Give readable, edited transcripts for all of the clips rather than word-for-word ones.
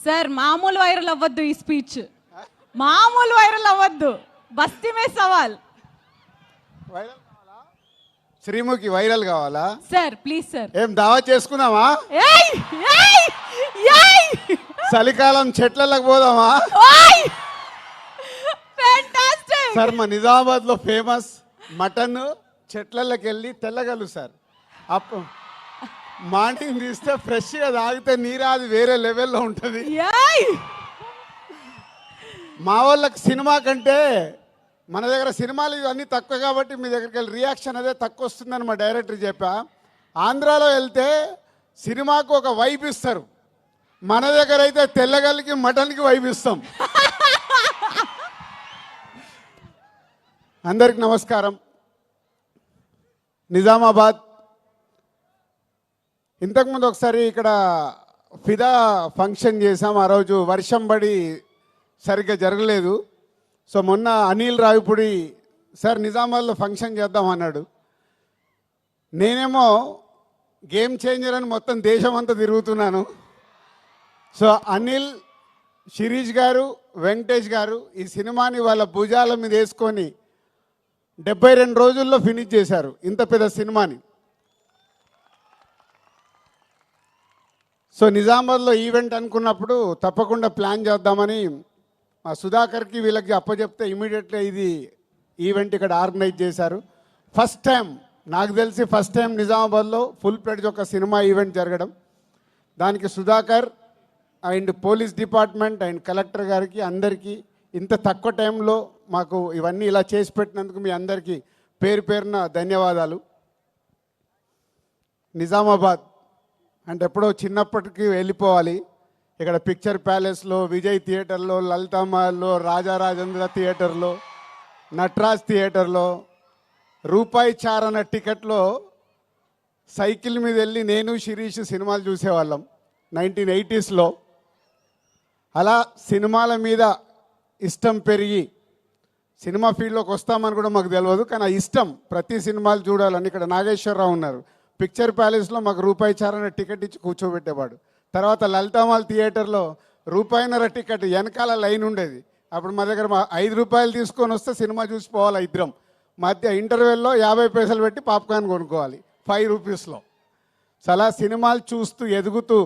Sir మామూలు viral అవ్వద్దు ఈ స్పీచ్, మామూలు వైరల్ అవ్వద్దు. బస్తీ మే సవాల్. వైరల్ కావాలా? శ్రీముఖి వైరల్ కావాలా? Sir please sir. ఏం దావా చేసుకుందామా? ఏయ్ ఏయ్ ఏయ్ చలికాలం చెట్లకు పోదామా? ఓయ్ ఫ్యాంటాస్టిక్. సార్ మా నిజామాబాద్ లో ఫేమస్ మటన్ చెట్లకి వెళ్ళి తెల్లగలు సార్. అప్పు మార్నింగ్ తీస్తే ఫ్రెష్గా తాగితే నీరాది వేరే లెవెల్లో ఉంటుంది. ఏయ్ మా వాళ్ళకి సినిమా కంటే మన దగ్గర సినిమాలు ఇవన్నీ తక్కువ కాబట్టి మీ దగ్గరికి వెళ్ళి రియాక్షన్ అదే తక్కువ వస్తుందని మా డైరెక్టర్ చెప్పా. ఆంధ్రాలో వెళ్తే సినిమాకు ఒక వైబ్ ఇస్తారు, మన దగ్గర అయితే తెల్లగలికి మటన్కి వైబ్ ఇస్తాం. అందరికి నమస్కారం. నిజామాబాద్ ఇంతకుముందు ఒకసారి ఇక్కడ ఫిదా ఫంక్షన్ చేసాం. ఆ రోజు వర్షం పడి సరిగ్గా జరగలేదు. సో మొన్న అనిల్ రావిపూడి సార్ నిజామాబాద్లో ఫంక్షన్ చేద్దాం అన్నాడు. నేనేమో గేమ్ చేంజర్ అని మొత్తం దేశం అంతా తిరుగుతున్నాను. సో అనిల్, శిరీష్ గారు, వెంకటేష్ గారు ఈ సినిమాని వాళ్ళ భుజాల మీద వేసుకొని 72 రోజుల్లో ఫినిష్ చేశారు ఇంత పెద్ద సినిమాని. సో నిజామాబాద్లో ఈవెంట్ అనుకున్నప్పుడు తప్పకుండా ప్లాన్ చేద్దామని మా సుధాకర్కి వీళ్ళకి అప్పచెప్తే ఇమీడియట్గా ఇది ఈవెంట్ ఇక్కడ ఆర్గనైజ్ చేశారు. ఫస్ట్ టైం నాకు తెలిసి నిజామాబాద్లో ఫుల్ ప్లేడ్జ్ ఒక సినిమా ఈవెంట్ జరగడం. దానికి Sudhakar and police department and collector గారికి అందరికీ ఇంత తక్కువ టైంలో మాకు ఇవన్నీ ఇలా చేసి పెట్టినందుకు మీ అందరికీ పేరు పేరున ధన్యవాదాలు. నిజామాబాద్ అంటే ఎప్పుడో చిన్నప్పటికి వెళ్ళిపోవాలి. ఇక్కడ పిక్చర్ ప్యాలెస్లో, విజయ్ థియేటర్లో, లలితామహల్లో, రాజారాజేంద్ర థియేటర్లో, నటరాజ్ థియేటర్లో రూపాయి చారణ టికెట్లో సైకిల్ మీద వెళ్ళి నేను శిరీష్ సినిమాలు చూసేవాళ్ళం 1980sలో. అలా సినిమాల మీద ఇష్టం పెరిగి సినిమా ఫీల్డ్లోకి వస్తామని కూడా మాకు తెలియదు, కానీ ఆ ఇష్టం ప్రతి సినిమాలు చూడాలని. ఇక్కడ నాగేశ్వరరావు ఉన్నారు, పిక్చర్ ప్యాలెస్లో మాకు రూపాయి చారణ టికెట్ ఇచ్చి కూర్చోబెట్టేవాడు. తర్వాత లలితామాల్ థియేటర్లో రూపాయిన్నర టికెట్ వెనకాల లైన్ ఉండేది. అప్పుడు మా దగ్గర 5 రూపాయలు తీసుకొని వస్తే సినిమా చూసిపోవాలి ఇద్దరం. మధ్య ఇంటర్వెల్లో 50 పైసలు పెట్టి పాప్కార్న్ కొనుక్కోవాలి 5 రూపీస్లో. చాలా సినిమాలు చూస్తూ ఎదుగుతూ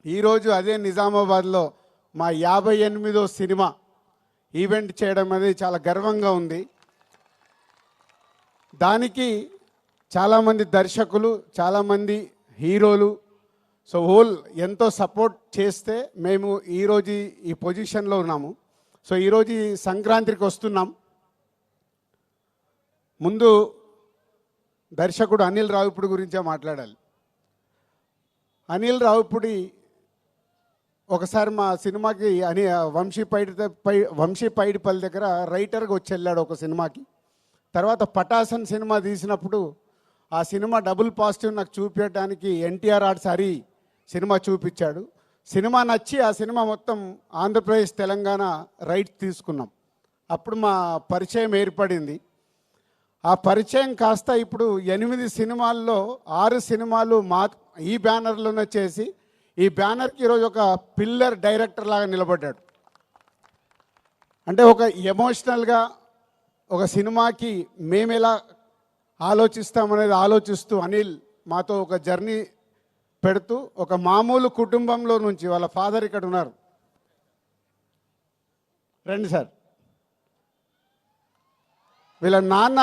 ఈరోజు అదే నిజామాబాద్లో మా 58వ సినిమా ఈవెంట్ చేయడం అనేది చాలా గర్వంగా ఉంది. దానికి చాలామంది దర్శకులు, చాలామంది హీరోలు, సో హోల్ ఎంతో సపోర్ట్ చేస్తే మేము ఈరోజు ఈ పొజిషన్లో ఉన్నాము. సో ఈరోజు ఈ సంక్రాంతికి వస్తున్నాం. ముందు దర్శకుడు అనిల్ రావిపూడి గురించే మాట్లాడాలి. అనిల్ రావిపూడి ఒకసారి మా సినిమాకి వంశీ పైడిపల్లి దగ్గర రైటర్గా వచ్చి వెళ్ళాడు ఒక సినిమాకి. తర్వాత పటాసన్ సినిమా తీసినప్పుడు ఆ సినిమా డబుల్ పాజిటివ్ నాకు చూపించడానికి ఎన్టీఆర్ ఆర్ట్స్ హరి సినిమా చూపించాడు. సినిమా నచ్చి ఆ సినిమా మొత్తం ఆంధ్రప్రదేశ్, తెలంగాణ రైట్స్ తీసుకున్నాం. అప్పుడు మా పరిచయం ఏర్పడింది. ఆ పరిచయం కాస్త ఇప్పుడు 8 సినిమాల్లో 6 సినిమాలు ఈ బ్యానర్లోనే చేసి ఈ బ్యానర్కి ఈరోజు ఒక పిల్లర్ డైరెక్టర్ లాగా నిలబడ్డాడు. అంటే ఒక ఎమోషనల్గా ఒక సినిమాకి మేము ఎలా ఆలోచిస్తామనేది ఆలోచిస్తూ అనిల్ మాతో ఒక జర్నీ పెడుతూ ఒక మామూలు కుటుంబంలో నుంచి, వాళ్ళ ఫాదర్ ఇక్కడ ఉన్నారు, రండి సార్, వీళ్ళ నాన్న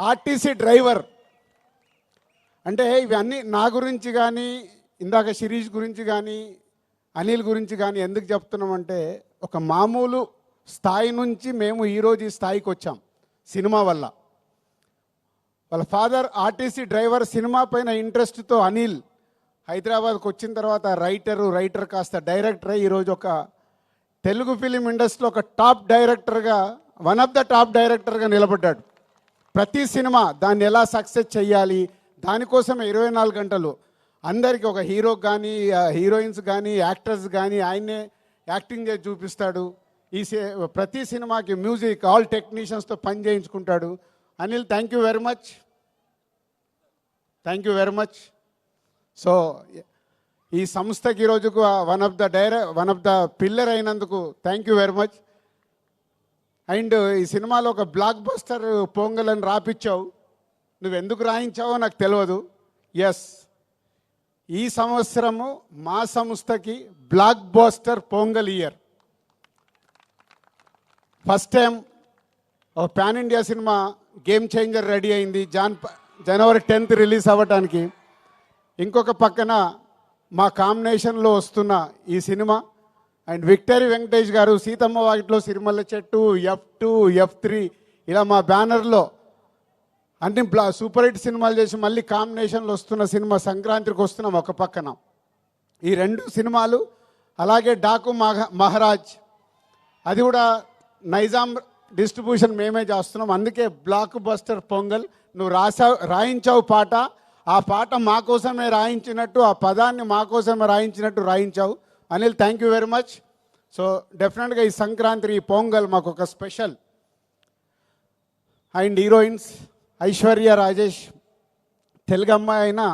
ఆర్టీసీ డ్రైవర్. అంటే ఇవన్నీ నా గురించి కానీ, ఇందాక శిరీష్ గురించి కానీ, అనిల్ గురించి కానీ ఎందుకు చెప్తున్నామంటే ఒక మామూలు స్థాయి నుంచి మేము ఈరోజు ఈ స్థాయికి వచ్చాం సినిమా వల్ల. వాళ్ళ ఫాదర్ ఆర్టీసీ డ్రైవర్. సినిమా పైన ఇంట్రెస్ట్తో అనిల్ హైదరాబాద్కి వచ్చిన తర్వాత రైటర్ కాస్త డైరెక్టర్ అయ్యి ఈరోజు ఒక తెలుగు ఫిలిం ఇండస్ట్రీలో ఒక టాప్ డైరెక్టర్గా, వన్ ఆఫ్ ద టాప్ డైరెక్టర్గా నిలబడ్డాడు. ప్రతి సినిమా దాన్ని ఎలా సక్సెస్ చేయాలి దానికోసమే 24 గంటలు అందరికీ, ఒక హీరోకి కానీ, హీరోయిన్స్ కానీ, యాక్టర్స్ కానీ ఆయన్నే యాక్టింగ్ చేసి చూపిస్తాడు. ప్రతి సినిమాకి మ్యూజిక్ ఆల్ టెక్నీషియన్స్తో పని చేయించుకుంటాడు. Anil, thank you very much. So ఈ సంస్థకి ఈరోజుకు వన్ ఆఫ్ ద పిల్లర్ అయినందుకు thank you very much. And ఈ సినిమాలో ఒక బ్లాక్ బస్టర్ పొంగల్ అని రాపిచ్చావు. నువ్వు ఎందుకు రాయించావో నాకు తెలియదు. ఎస్, ఈ సంవత్సరము మా సంస్థకి blockbuster Pongal year. First time ఒక pan India cinema Game Changer ready అయింది జనవరి 10th రిలీజ్ అవ్వటానికి. ఇంకొక పక్కన మా కాంబినేషన్లో వస్తున్న ఈ సినిమా అండ్ విక్టరీ వెంకటేష్ గారు సీతమ్మ వాకిట్లో సిరిమల్ల చెట్టు, F2, F3 ఇలా మా బ్యానర్లో అన్ని సూపర్ హిట్ సినిమాలు చేసి మళ్ళీ కాంబినేషన్లో వస్తున్న సినిమా సంక్రాంతికి వస్తున్నాం ఒక పక్కన. ఈ 2 సినిమాలు అలాగే డాకు మహారాజ్, అది కూడా నైజాం డిస్ట్రిబ్యూషన్ మేమే చేస్తున్నాం. అందుకే బ్లాక్ బస్టర్ పొంగల్. నువ్వు రాయించావు పాట, ఆ పాట మా కోసమే రాయించినట్టు, ఆ పదాన్ని మా కోసమే రాయించినట్టు రాయించావు. Anil, thank you very much. So డెఫినెట్గా ఈ సంక్రాంతి, ఈ పొంగల్ మాకు ఒక special. And heroines Aishwarya Rajesh, Telugu అమ్మాయి అయినా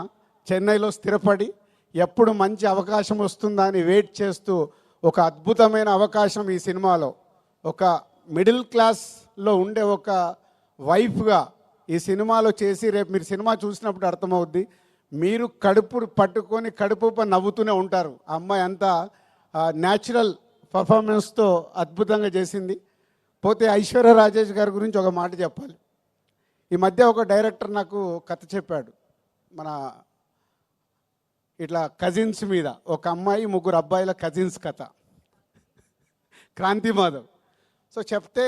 చెన్నైలో స్థిరపడి ఎప్పుడు మంచి అవకాశం వస్తుందా అని వెయిట్ చేస్తూ ఒక అద్భుతమైన అవకాశం ఈ సినిమాలో ఒక మిడిల్ క్లాస్లో ఉండే ఒక వైఫ్గా ఈ సినిమాలో చేసి, రేపు మీరు సినిమా చూసినప్పుడు అర్థమవుద్ది. మీరు కడుపు పట్టుకొని కడుపు నవ్వుతూనే ఉంటారు. ఆ అమ్మాయి అంతా న్యాచురల్ పర్ఫార్మెన్స్తో అద్భుతంగా చేసింది. పోతే ఐశ్వర్య రాజేష్ గారి గురించి ఒక మాట చెప్పాలి. ఈ మధ్య ఒక డైరెక్టర్ నాకు కథ చెప్పాడు. మన ఇట్లా కజిన్స్ మీద, ఒక అమ్మాయి 3 అబ్బాయిల కజిన్స్ కథ, క్రాంతి మాధవ్. సో చెప్తే,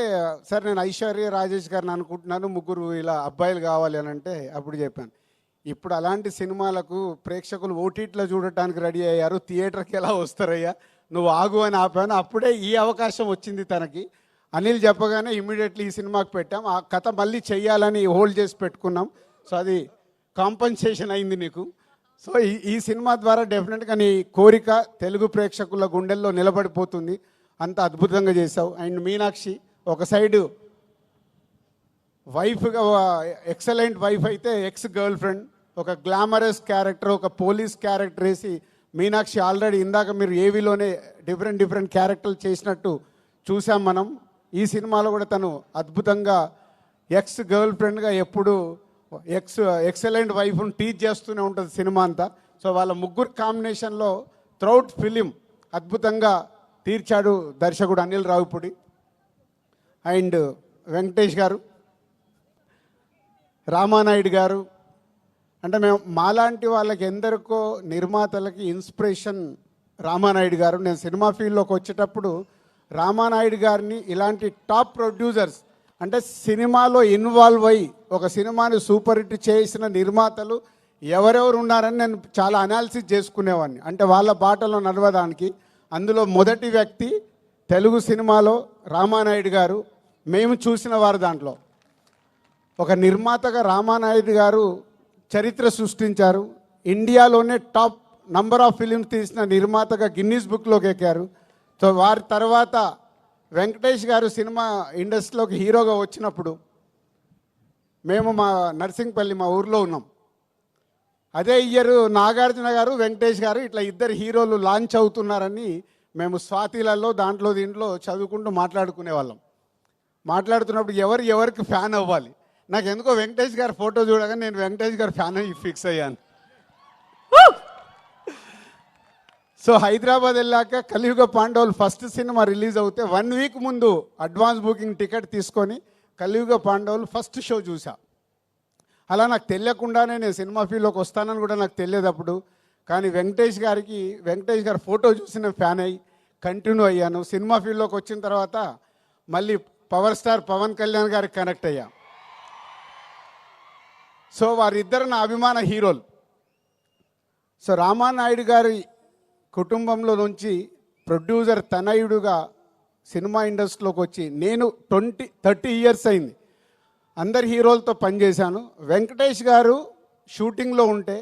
సార్ నేను ఐశ్వర్య రాజేష్ గారిని అనుకుంటున్నాను, 3 ఇలా అబ్బాయిలు కావాలి అని అంటే అప్పుడు చెప్పాను, ఇప్పుడు అలాంటి సినిమాలకు ప్రేక్షకులు ఓటీటీలో చూడటానికి రెడీ అయ్యారు, థియేటర్కి ఎలా వస్తారయ్యా, నువ్వు ఆగు అని ఆపాను. అప్పుడే ఈ అవకాశం వచ్చింది తనకి. అనిల్ చెప్పగానే ఇమ్మీడియట్లీ ఈ సినిమాకి పెట్టాం. ఆ కథ మళ్ళీ చెయ్యాలని హోల్డ్ చేసి పెట్టుకున్నాం. సో అది కాంపన్సేషన్ అయింది నీకు. సో ఈ సినిమా ద్వారా డెఫినెట్గా నీ కోరిక తెలుగు ప్రేక్షకుల గుండెల్లో నిలబడిపోతుంది. అంత అద్భుతంగా చేసావు. అండ్ మీనాక్షి ఒక సైడు వైఫ్గా, ఎక్సలెంట్ వైఫ్ అయితే ఎక్స్ గర్ల్ ఫ్రెండ్, ఒక గ్లామరస్ క్యారెక్టర్, ఒక పోలీస్ క్యారెక్టర్ వేసి మీనాక్షి ఆల్రెడీ ఇందాక మీరు ఏవీలోనే డిఫరెంట్ క్యారెక్టర్లు చేసినట్టు చూసాం మనం. ఈ సినిమాలో కూడా తను అద్భుతంగా ఎక్స్ గర్ల్ ఫ్రెండ్గా ఎప్పుడు ఎక్సలెంట్ వైఫ్ను టీచ్ చేస్తూనే ఉంటుంది సినిమా అంతా. సో వాళ్ళ 3 కాంబినేషన్లో త్రౌట్ ఫిలిం అద్భుతంగా తీర్చాడు దర్శకుడు అనిల్ రావిపూడి. అండ్ వెంకటేష్ గారు, రామానాయుడు గారు, అంటే మేము మాలాంటి వాళ్ళకి ఎందరికో నిర్మాతలకి ఇన్స్పిరేషన్ రామానాయుడు గారు. నేను సినిమా ఫీల్డ్లోకి వచ్చేటప్పుడు రామానాయుడు గారిని ఇలాంటి టాప్ ప్రొడ్యూసర్స్, అంటే సినిమాలో ఇన్వాల్వ్ అయ్యి ఒక సినిమాని సూపర్ హిట్ చేసిన నిర్మాతలు ఎవరెవరు ఉన్నారని నేను చాలా అనాలిసిస్ చేసుకునేవాడిని, అంటే వాళ్ళ బాటలో నడవడానికి. అందులో మొదటి వ్యక్తి తెలుగు సినిమాలో రామానాయుడు గారు. మేము చూసిన వారు దాంట్లో ఒక నిర్మాతగా రామానాయుడు గారు చరిత్ర సృష్టించారు. ఇండియాలోనే టాప్ నంబర్ ఆఫ్ ఫిలిమ్స్ తీసిన నిర్మాతగా గిన్నీస్ బుక్లోకి ఎక్కారు. సో వారి తర్వాత వెంకటేష్ గారు సినిమా ఇండస్ట్రీలోకి హీరోగా వచ్చినప్పుడు మేము మా నర్సింగ్పల్లి, మా ఊర్లో ఉన్నాం. అదే ఇయర్ నాగార్జున గారు, వెంకటేష్ గారు ఇట్లా 2 హీరోలు లాంచ్ అవుతున్నారని మేము స్వాతిలలో దీంట్లో చదువుకుంటూ మాట్లాడుకునే వాళ్ళం. మాట్లాడుతున్నప్పుడు ఎవరికి ఫ్యాన్ అవ్వాలి, నాకు ఎందుకో వెంకటేష్ గారి ఫోటో చూడగానే నేను వెంకటేష్ గారి ఫ్యాన్ అయ్యి ఫిక్స్ అయ్యాను. సో హైదరాబాద్ వెళ్ళాక కలియుగ పాండవులు ఫస్ట్ సినిమా రిలీజ్ అవుతే 1 వీక్ ముందు అడ్వాన్స్ బుకింగ్ టికెట్ తీసుకొని కలియుగ పాండవులు ఫస్ట్ షో చూసా. అలా నాకు తెలియకుండానే నేను సినిమా ఫీల్డ్లోకి వస్తానని కూడా నాకు తెలియదు అప్పుడు. కానీ వెంకటేష్ గారి ఫోటో చూసి నేను ఫ్యాన్ అయ్యి కంటిన్యూ అయ్యాను. సినిమా ఫీల్డ్లోకి వచ్చిన తర్వాత మళ్ళీ పవర్ స్టార్ పవన్ కళ్యాణ్ గారికి కనెక్ట్ అయ్యా. సో వారిద్దరు నా అభిమాన హీరోలు. సో రామానాయుడు గారి కుటుంబంలో నుంచి ప్రొడ్యూసర్ తనయుడుగా సినిమా ఇండస్ట్రీలోకి వచ్చి నేను 30 ఇయర్స్ అయింది. అందరి హీరోలతో పనిచేశాను. వెంకటేష్ గారు షూటింగ్లో ఉంటే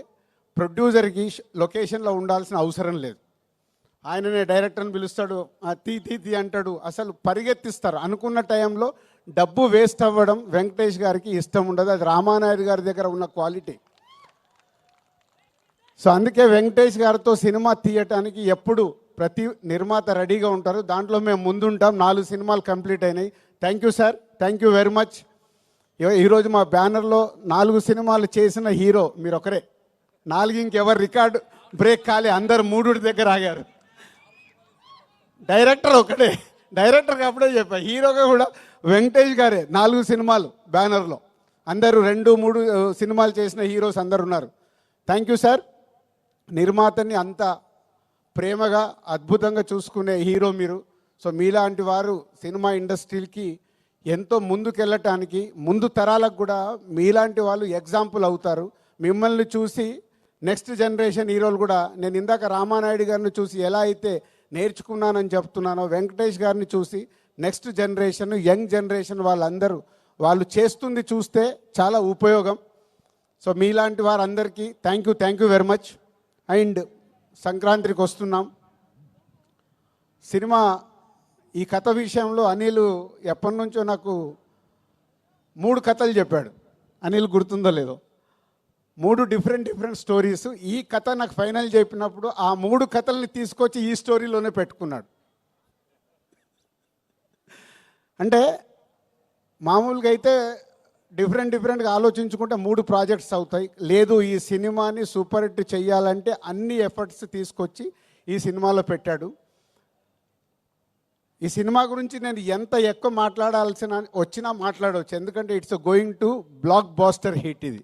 ప్రొడ్యూసర్కి లొకేషన్లో ఉండాల్సిన అవసరం లేదు. ఆయననే డైరెక్టర్ని పిలుస్తాడు, తీ అంటాడు, అసలు పరిగెత్తిస్తారు. అనుకున్న టైంలో డబ్బు వేస్ట్ అవ్వడం వెంకటేష్ గారికి ఇష్టం ఉండదు. అది రామానాయుడు గారి దగ్గర ఉన్న క్వాలిటీ. సో అందుకే వెంకటేష్ గారితో సినిమా తీయటానికి ఎప్పుడు ప్రతి నిర్మాత రెడీగా ఉంటారు. దాంట్లో మేము ముందుంటాం. 4 సినిమాలు కంప్లీట్ అయినాయి. Thank you sir, thank you very much. ఈరోజు మా బ్యానర్లో 4 సినిమాలు చేసిన హీరో మీరు ఒకరే. 4 ఇంకెవరు రికార్డు బ్రేక్ కాలే, అందరు 3 దగ్గర ఆగారు. డైరెక్టర్ ఒకటే, డైరెక్టర్కి అప్పుడే చెప్పా, హీరోగా కూడా వెంకటేష్ గారే. 4 సినిమాలు బ్యానర్లో, అందరూ 2-3 సినిమాలు చేసిన హీరోస్ అందరు ఉన్నారు. Thank you sir. నిర్మాతని అంత ప్రేమగా అద్భుతంగా చూసుకునే హీరో మీరు. సో మీలాంటి వారు సినిమా ఇండస్ట్రీకి ఎంతో ముందుకెళ్ళటానికి, ముందు తరాలకు కూడా మీలాంటి వాళ్ళు ఎగ్జాంపుల్ అవుతారు. మిమ్మల్ని చూసి నెక్స్ట్ జనరేషన్ హీరోలు కూడా, నేను ఇందాక రామానాయుడు గారిని చూసి ఎలా అయితే నేర్చుకున్నానని చెప్తున్నానో, వెంకటేష్ గారిని చూసి నెక్స్ట్ జనరేషన్, యంగ్ జనరేషన్ వాళ్ళందరూ వాళ్ళు చేస్తుంది చూస్తే చాలా ఉపయోగం. సో మీలాంటి వారందరికీ thank you very much. And సంక్రాంతికి వస్తున్నాం. సినిమా ఈ కథ విషయంలో అనిల్ ఎప్పటి నుంచో నాకు 3 కథలు చెప్పాడు. అనిల్ గుర్తుందో లేదో, 3 డిఫరెంట్ స్టోరీస్. ఈ కథ నాకు ఫైనల్ చెప్పినప్పుడు ఆ 3 కథల్ని తీసుకొచ్చి ఈ స్టోరీలోనే పెట్టుకున్నాడు. అంటే మామూలుగా అయితే డిఫరెంట్గా ఆలోచించుకుంటే 3 ప్రాజెక్ట్స్ అవుతాయి. లేదు, ఈ సినిమాని సూపర్ హిట్ చెయ్యాలంటే అన్ని ఎఫర్ట్స్ తీసుకొచ్చి ఈ సినిమాలో పెట్టాడు. ఈ సినిమా గురించి నేను ఎంత ఎక్కువ మాట్లాడాల్సిన వచ్చినా మాట్లాడవచ్చు, ఎందుకంటే it's going to blockbuster hit. ఇది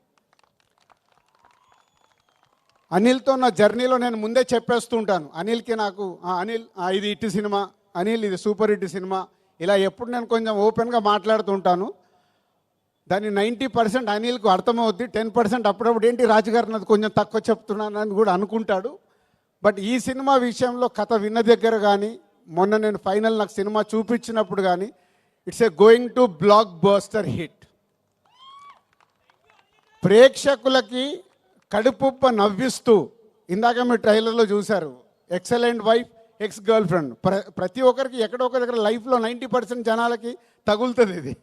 అనిల్తో నా జర్నీలో నేను ముందే చెప్పేస్తూ ఉంటాను. అనిల్కి నాకు అనిల్ ఇది హిట్ సినిమా, అనిల్ ఇది సూపర్ హిట్ సినిమా, ఇలా ఎప్పుడు నేను కొంచెం ఓపెన్గా మాట్లాడుతుంటాను. దాన్ని 90% అనిల్కు అర్థమవుద్ది, 10% అప్పుడప్పుడు ఏంటి రాజుగారు నాది కొంచెం తక్కువ చెప్తున్నానని కూడా అనుకుంటాడు. బట్ ఈ సినిమా విషయంలో కథ విన్న దగ్గర కానీ, మొన్న నేను ఫైనల్ నాకు సినిమా చూపించినప్పుడు కానీ, it's going to block buster hit. ప్రేక్షకులకి కడుపుప్ప నవ్విస్తూ, ఇందాక మీరు ట్రైలర్లో చూశారు, excellent wife, ex girl friend. ప్రతి ఒక్కరికి ఎక్కడో ఒక దగ్గర లైఫ్లో 90% జనాలకి తగులుతుంది ఇది.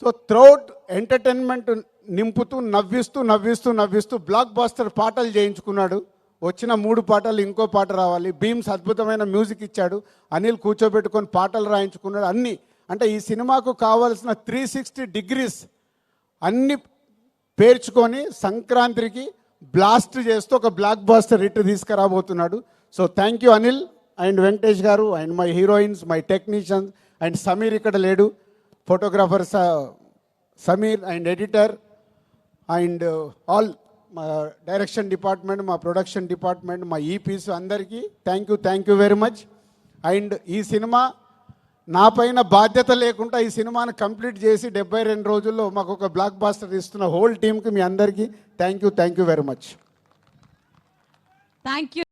సో త్రౌట్ ఎంటర్టైన్మెంట్ నింపుతూ నవ్విస్తూ బ్లాక్ బాస్టర్ పాటలు చేయించుకున్నాడు. వచ్చిన 3 పాటలు ఇంకో పాట రావాలి. బీమ్స్ అద్భుతమైన మ్యూజిక్ ఇచ్చాడు. అనిల్ కూర్చోబెట్టుకొని పాటలు రాయించుకున్నాడు. అన్నీ అంటే ఈ సినిమాకు కావాల్సిన 360 డిగ్రీస్ అన్ని పేర్చుకొని సంక్రాంతికి బ్లాస్ట్ చేస్తూ ఒక బ్లాక్ బాస్టర్ హిట్ తీసుకురాబోతున్నాడు. So thank you Anil and Venkatesh గారు and my heroines, my technicians and Sameer ఇక్కడ లేడు, photographer Sameer and editor and all మా డైరెక్షన్ డిపార్ట్మెంట్, మా ప్రొడక్షన్ డిపార్ట్మెంట్, మా ఈపీస్ అందరికీ thank you very much. And ఈ సినిమా నా పైన బాధ్యత లేకుండా ఈ సినిమాని కంప్లీట్ చేసి 72 రోజుల్లో మాకు ఒక బ్లాక్ బాస్టర్ ఇస్తున్న హోల్ టీమ్కి మీ అందరికీ thank you very much. Thank you.